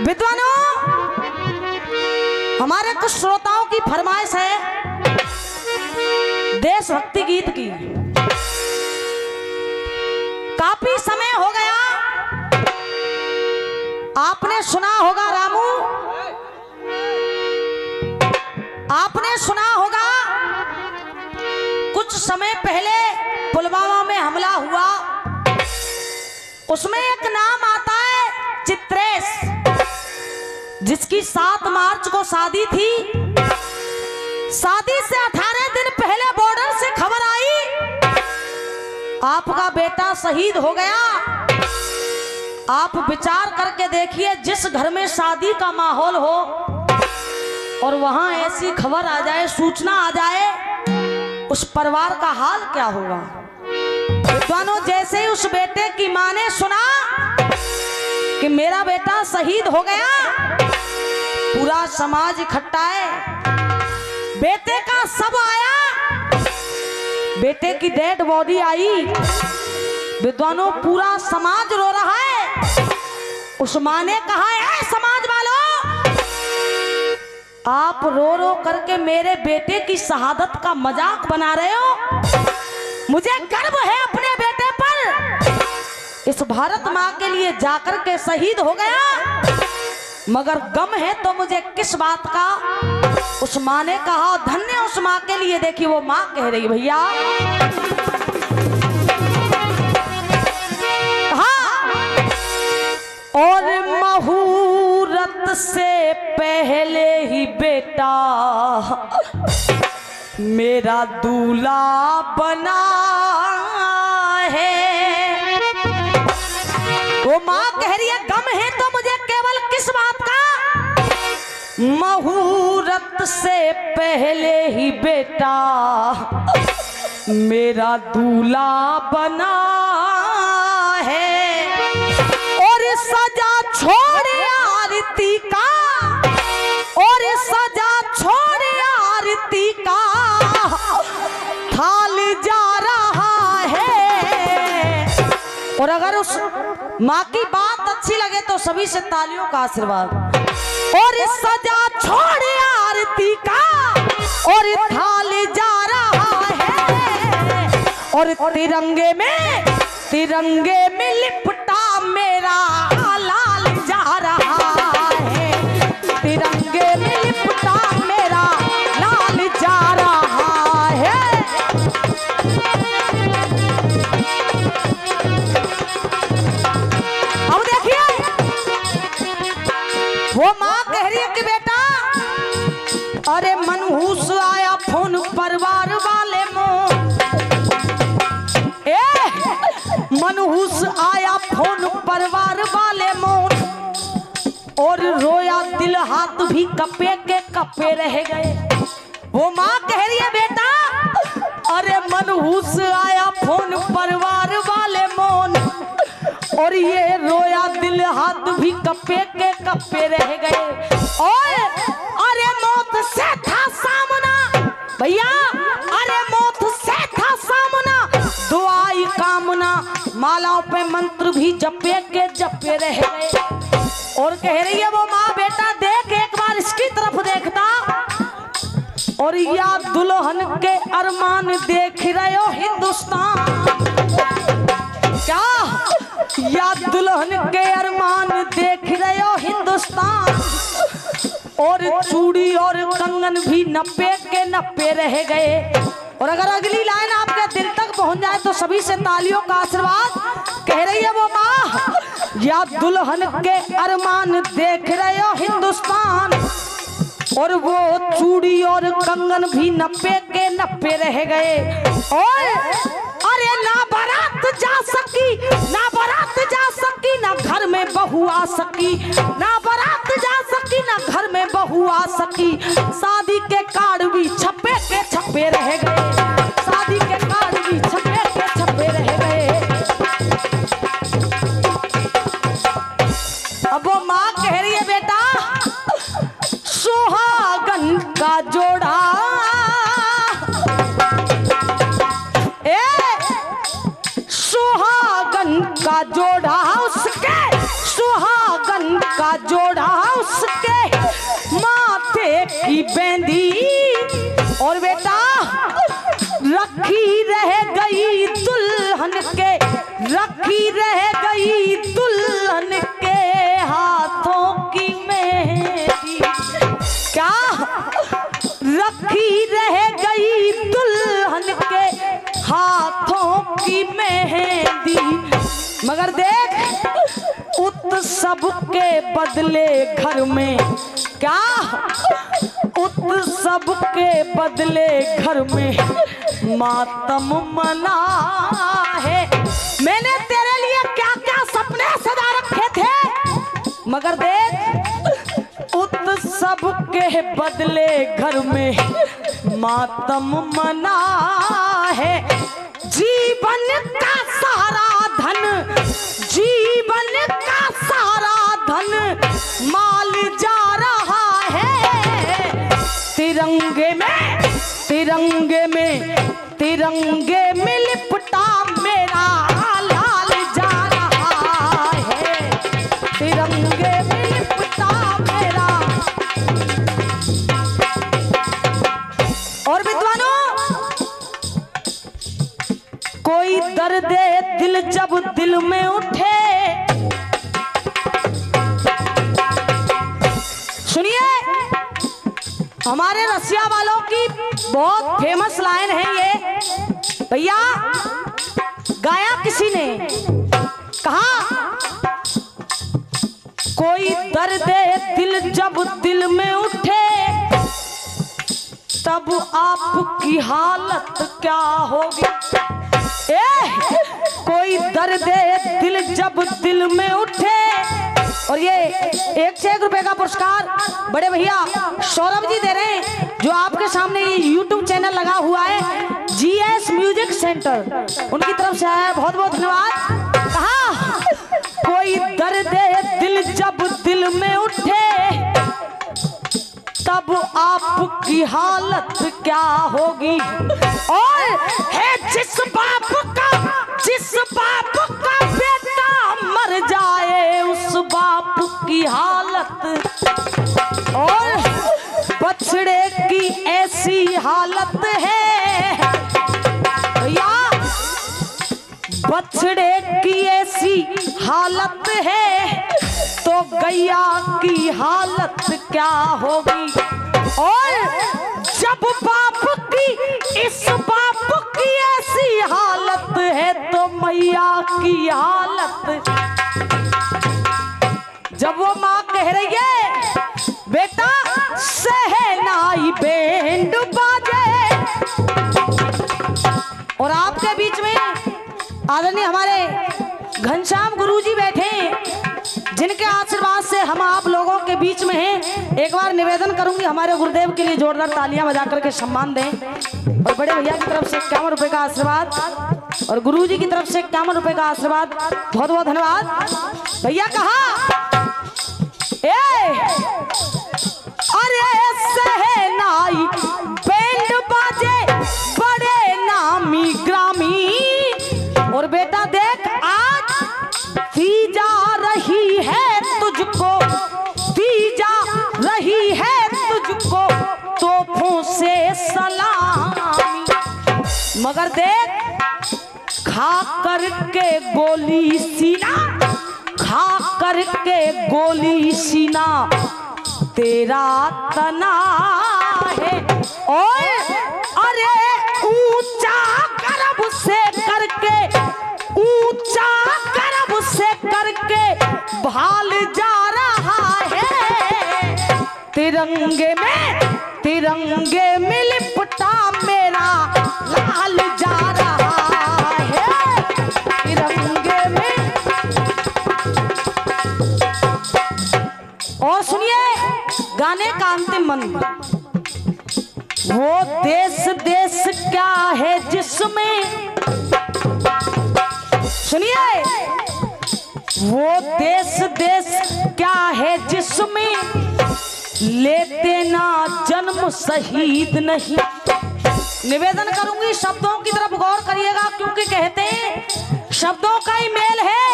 विद्वानों, हमारे कुछ श्रोताओं की फरमाइश है देशभक्ति गीत की। काफी समय हो गया, आपने सुना होगा रामू, आपने सुना होगा कुछ समय पहले पुलवामा में हमला हुआ, उसमें एक नाम आता है चित्रेश, जिसकी 7 मार्च को शादी थी। शादी से 18 दिन पहले बॉर्डर से खबर आई आपका बेटा शहीद हो गया। आप विचार करके देखिए, जिस घर में शादी का माहौल हो और वहां ऐसी खबर आ जाए, सूचना आ जाए, उस परिवार का हाल क्या होगा। विद्वानों, जैसे ही उस बेटे की मां ने सुना कि मेरा बेटा शहीद हो गया, पूरा समाज इकट्ठा है। बेटे का शव आया, बेटे की डेड बॉडी आई। विद्वानों, पूरा समाज रो रहा है। उस मां ने कहा, ऐ समाज वालों, आप रो रो करके मेरे बेटे की शहादत का मजाक बना रहे हो। मुझे गर्व है अपने बेटे पर, इस भारत माँ के लिए जाकर के शहीद हो गया, मगर गम है तो मुझे किस बात का। उस माँ ने कहा, धन्य उस माँ के लिए। देखिए वो माँ कह रही, भैया हाँ, और मुहूर्त से पहले ही बेटा मेरा दूल्हा बना है। वो माँ कह रही है, गम है तो मुझे केवल किस बात का। मुहूर्त से पहले ही बेटा मेरा दूल्हा बना है, और सजा छोड़े आरती का, और सजा छोड़े आरती का थाल जा रहा है। और अगर उस माँ की बात अच्छी लगे तो सभी से तालियों का आशीर्वाद। और सजा छोड़े आरती का और थाल जा रहा है, और तिरंगे में लिपटा मेरा लाल जा रहा है, तिरंगे में लिपटा मेरा लाल जा रहा है। अब देखिए, वो माँ कह रही है कि बेटा, अरे मनहूस आया फोन परिवार वाले मनहूस आया फोन परिवार वाले मोन, और रोया दिल हाथ भी कपे के कपे रह गए। वो माँ कह रही है, बेटा अरे मनहूस आया फोन परिवार वाले मोन, और ये रोया दिल हाथ भी कपे के कपे रह गए। और अरे मौत से था सामना भैया, अरे मौत से था सामना, दुआई कामना, मालाओं पे मंत्र भी जपे के जपे रह गए। और कह रही है वो माँ, बेटा देख एक बार इसकी तरफ देखता, और या दुल्हन के अरमान देख रहे हो हिंदुस्तान, क्या या दुल्हन के अरमान देख रहे हो हिंदुस्तान, और चूड़ी और कंगन भी नपे के नपे रह गए। और अगर अगली लाइन आपके दिल तक पहुंच जाए तो सभी से तालियों का आशीर्वाद। कह रही है वो माँ, या दुल्हन के अरमान देख रहे हो हिंदुस्तान, और वो चूड़ी और कंगन भी नपे के नपे रह गए। और अरे ना बारात जा सकी, ना बारात जा सकी, ना घर में बहू आ सकी, ना बारात जा सकी, ना घर में बहू आ सकी, शादी के कार्ड भी छपे के छपे रह गए, शादी के कार्ड भी छपे के छपे रह गए। अब वो माँ कह रही है, बेटा सुहागन का जोड़ा, सुहागन का जोड़ा, उसके सुहागन का जोड़ा उसके माथे की बेंदी और बेटा रखी रह गई दुल्हन के, रखी रह गई दुल्हन के हाथों की मेहंदी। क्या रखी रह गई दुल्हन के हाथों की मेहंदी। मगर देख उत्सव के बदले घर में, क्या उत्सव के बदले घर में मातम मना है। मैंने तेरे लिए क्या क्या सपने सजा रखे थे, मगर देख उत्सव के बदले घर में मातम मना है। जीवन का सारा धन, जीवन का सारा धन माल जा रहा है। तिरंगे में, तिरंगे में, तिरंगे में लिपटा मेरा लाल जा रहा है। तिरंगे में लिपटा मेरा। और विद्वानों, कोई दर्द दिल जब दिल में उठे, सुनिए हमारे रसिया वालों की बहुत फेमस लाइन है ये। भैया गाया किसी ने, कहा कोई दर्द दिल जब दिल में उठे तब आपकी हालत क्या होगी। कोई दर्द दिल जब दिल में उठे। और ये 1 से 1 रुपए का पुरस्कार बड़े भैया सौरभ जी दे रहे हैं, जो आपके सामने ये YouTube चैनल लगा हुआ है GS म्यूजिक सेंटर, उनकी तरफ से है। बहुत बहुत धन्यवाद। कहा कोई दर्द दिल जब दिल में उठे तब आपकी हालत क्या होगी। और है जिस बाप का बेटा मर जाए उस बाप की हालत, और बछड़े की ऐसी हालत है या बछड़े की ऐसी हालत है तो गैया की हालत क्या होगी। और जब बाप की इस बाप की ऐसी हालत है तो मैया की हालत। जब वो माँ कह रही है बेटा सहनाई बैंड बाजे, और आपके बीच में आदरणीय हमारे घनश्याम गुरुजी बैठे, जिनके आशीर्वाद से हम आप लोगों के बीच में हैं। एक बार निवेदन करूंगी हमारे गुरुदेव के लिए जोरदार तालियां बजा करके सम्मान दें। और बड़े भैया की तरफ से 51 रुपए का आशीर्वाद और गुरुजी की तरफ से 51 रुपए का आशीर्वाद। बहुत बहुत धन्यवाद। भैया कहा अरे सहनाई बैंड बाजे बड़े नामी ग्रामी। और बेटा देख आज दी जा रही है तुझको, दी जा रही है तुझको तोपों से सलामी। मगर देख खा करके गोली सीना, खा करके गोली सीना तेरा तना है। और अरे ऊंचा गर्भ से करके, ऊंचा गर्भ से करके भाल जा रहा है। तिरंगे में लिपटा मेरा लाल जा रहा है। तिरंगे में। और सुनिए गाने का अंतिम मंत्र, वो देश देश क्या है जिसमें, सुनिए वो देश देश क्या है जिसमें लेते ना जन्म शहीद नहीं। निवेदन करूंगी शब्दों की तरफ गौर करिएगा, क्योंकि कहते हैं शब्दों का ही मेल है,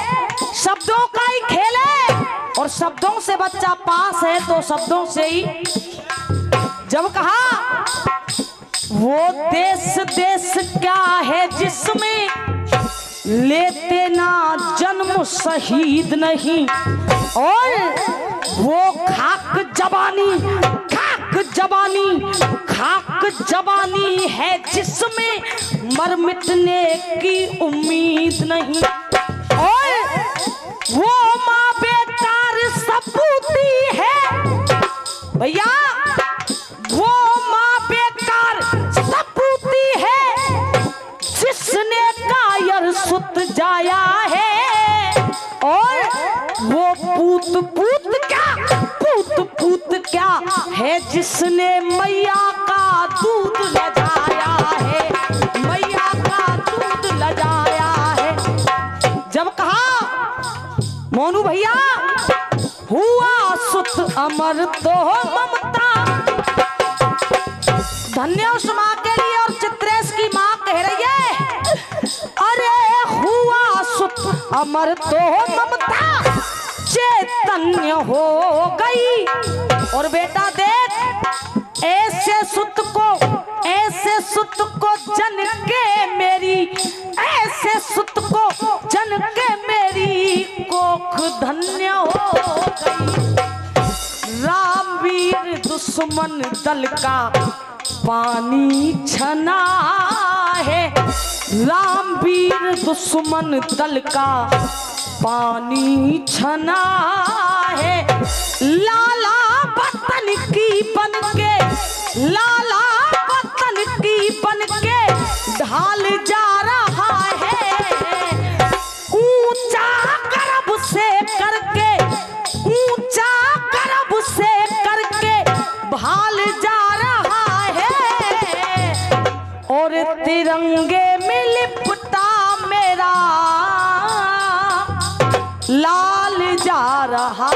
शब्दों का ही खेल है और शब्दों से बच्चा पास है तो शब्दों से ही। जब कहा वो देश देश क्या है जिसमें लेते ना जन्म शहीद नहीं, और वो खाक जवानी है जिसमें मर मिटने की उम्मीद नहीं, और वो माँ बेकार सपूती है भैया, वो माँ बेकार सपूती है जिसने कायर सुत जाया है, और वो पूत क्या है जिसने मैया का दूध लजाया है, मैया का दूध लजाया है। जब कहा मोनू भैया हुआ सुत अमर तो ममता, धन्य उस माँ के लिए। और चित्रेश की माँ कह रही है अरे हुआ सुत अमर तो ममता चैतन्य हो गई। और बेटा देख ऐसे सुत को जन के मेरी, ऐसे सुत को जन के मेरी कोख धन्य हो गई। रामवीर दुश्मन दल का पानी छना है, रामवीर दुश्मन दल का पानी छना है। लाला वतन की बनके, लाला वतन की बनके ढाल जा रहा है, ऊंचा गर्भ से करके, ऊंचा गर्भ से करके भाल जा रहा है, और तिरंगे में लिपटा मेरा लाल जा रहा